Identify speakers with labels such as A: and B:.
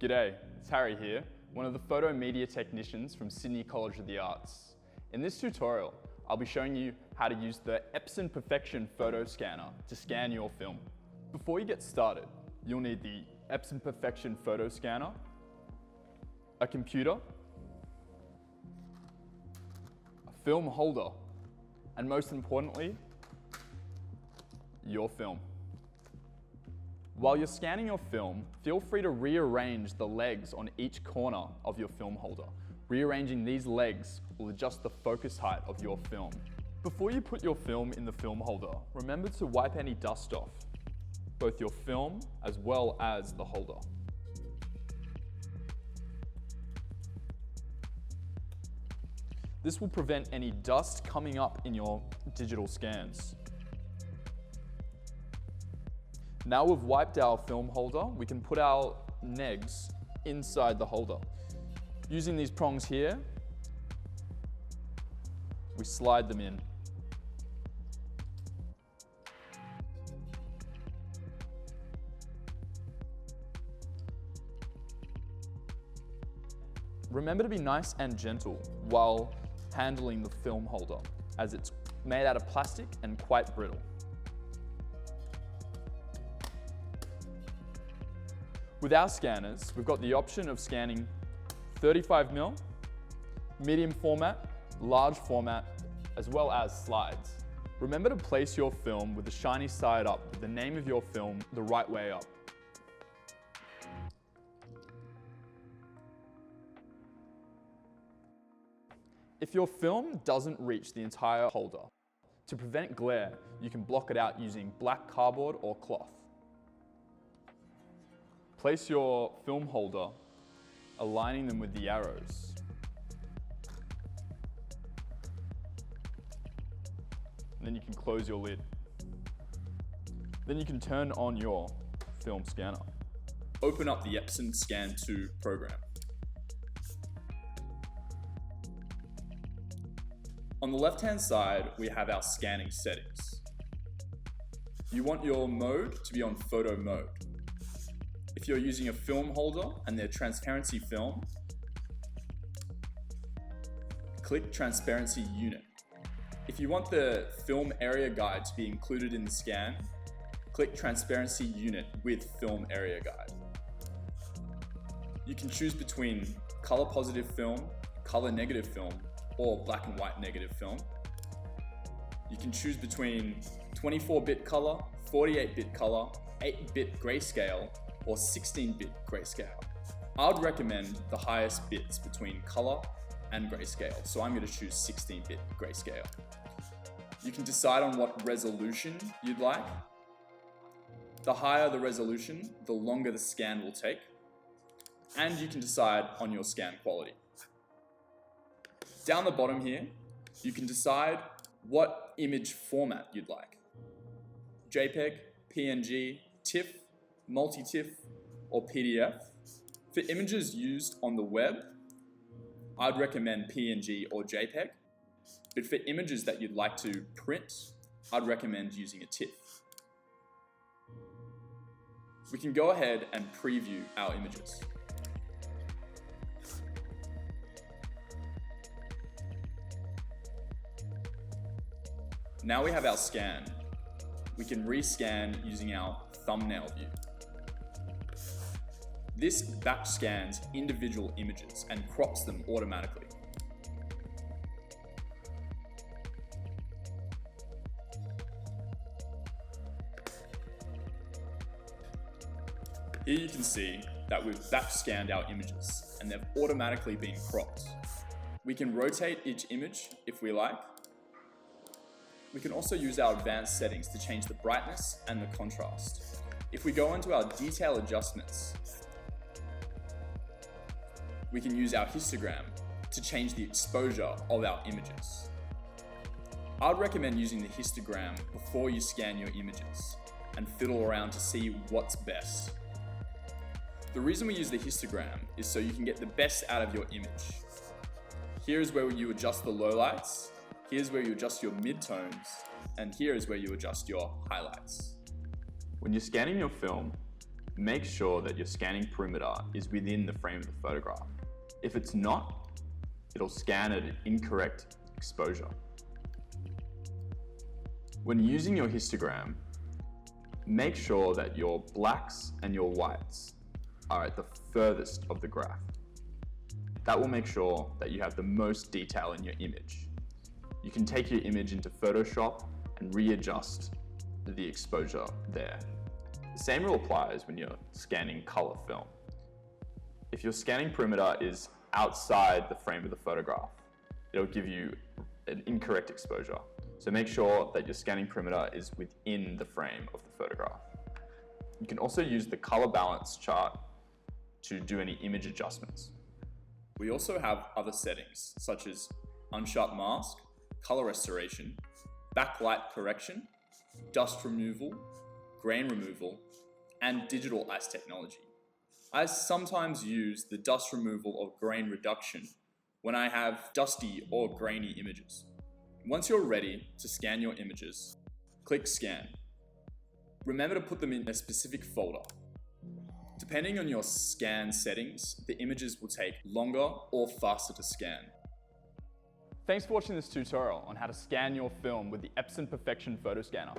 A: G'day, it's Harry here, one of the photo media technicians from Sydney College of the Arts. In this tutorial, I'll be showing you how to use the Epson Perfection photo scanner to scan your film. Before you get started, you'll need the Epson Perfection photo scanner, a computer, a film holder, and most importantly, your film. While you're scanning your film, feel free to rearrange the legs on each corner of your film holder. Rearranging these legs will adjust the focus height of your film. Before you put your film in the film holder, remember to wipe any dust off, both your film as well as the holder. This will prevent any dust coming up in your digital scans. Now we've wiped our film holder, we can put our negs inside the holder. Using these prongs here, we slide them in. Remember to be nice and gentle while handling the film holder, as it's made out of plastic and quite brittle. With our scanners, we've got the option of scanning 35mm, medium format, large format, as well as slides. Remember to place your film with the shiny side up, with the name of your film the right way up. If your film doesn't reach the entire holder, to prevent glare, you can block it out using black cardboard or cloth. Place your film holder, aligning them with the arrows. And then you can close your lid. Then you can turn on your film scanner. Open up the Epson Scan 2 program. On the left-hand side, we have our scanning settings. You want your mode to be on photo mode. If you're using a film holder and their transparency film, click Transparency Unit. If you want the film area guide to be included in the scan, click Transparency Unit with Film Area Guide. You can choose between color positive film, color negative film, or black and white negative film. You can choose between 24-bit color, 48-bit color, 8-bit grayscale, or 16-bit grayscale. I would recommend the highest bits between color and grayscale, so I'm going to choose 16-bit grayscale. You can decide on what resolution you'd like. The higher the resolution, the longer the scan will take, and you can decide on your scan quality. Down the bottom here, you can decide what image format you'd like. JPEG, PNG, TIFF, multi-TIFF, or PDF. For images used on the web, I'd recommend PNG or JPEG. But for images that you'd like to print, I'd recommend using a TIFF. We can go ahead and preview our images. Now we have our scan. We can rescan using our thumbnail view. This batch scans individual images and crops them automatically. Here you can see that we've batch scanned our images and they've automatically been cropped. We can rotate each image if we like. We can also use our advanced settings to change the brightness and the contrast. If we go into our detail adjustments, we can use our histogram to change the exposure of our images. I'd recommend using the histogram before you scan your images and fiddle around to see what's best. The reason we use the histogram is so you can get the best out of your image. Here is where you adjust the lowlights. Here's where you adjust your midtones, and here is where you adjust your highlights. When you're scanning your film, make sure that your scanning perimeter is within the frame of the photograph. If it's not, it'll scan at an incorrect exposure. When using your histogram, make sure that your blacks and your whites are at the furthest of the graph. That will make sure that you have the most detail in your image. You can take your image into Photoshop and readjust the exposure there. The same rule applies when you're scanning color film. If your scanning perimeter is outside the frame of the photograph, it'll give you an incorrect exposure. So make sure that your scanning perimeter is within the frame of the photograph. You can also use the color balance chart to do any image adjustments. We also have other settings such as unsharp mask, color restoration, backlight correction, dust removal, grain removal, and digital ice technology. I sometimes use the dust removal or grain reduction when I have dusty or grainy images. Once you're ready to scan your images, click Scan. Remember to put them in a specific folder. Depending on your scan settings, the images will take longer or faster to scan. Thanks for watching this tutorial on how to scan your film with the Epson Perfection Photo Scanner.